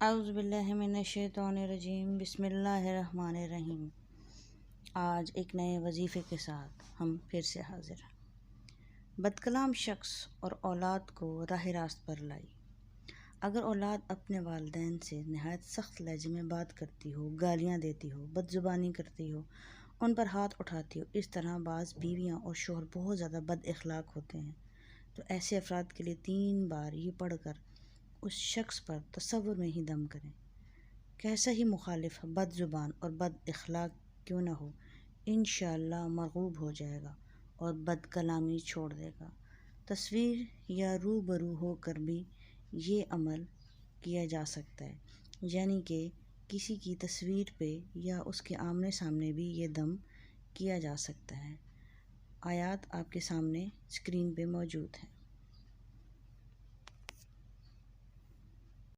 औज़ुबिल्लाहिमिनश्शैतानिर्रजीम बिस्मिल्लाहिर्रहमानिर्रहीम। आज एक नए वजीफ़े के साथ हम फिर से हाज़िर हैं। बदकलाम शख्स और औलाद को राह रास्त पर लाई। अगर औलाद अपने वालिदैन से नहायत सख्त लहजे में बात करती हो, गालियाँ देती हो, बदज़ुबानी करती हो, उन पर हाथ उठाती हो, इस तरह बाज़ बीवियाँ और शोहर बहुत ज़्यादा बद अखलाक होते हैं, तो ऐसे अफराद के लिए 3 बार ये पढ़कर उस शख्स पर तसव्वुर में ही दम करें। कैसा ही मुखालिफ बदज़ुबान और बद अखलाक क्यों न हो, इंशाअल्लाह मरगूब हो जाएगा और बद कलामी छोड़ देगा। तस्वीर या रूबरू होकर भी ये अमल किया जा सकता है, यानी कि किसी की तस्वीर पे या उसके आमने सामने भी ये दम किया जा सकता है। आयात आपके सामने स्क्रीन पे मौजूद है।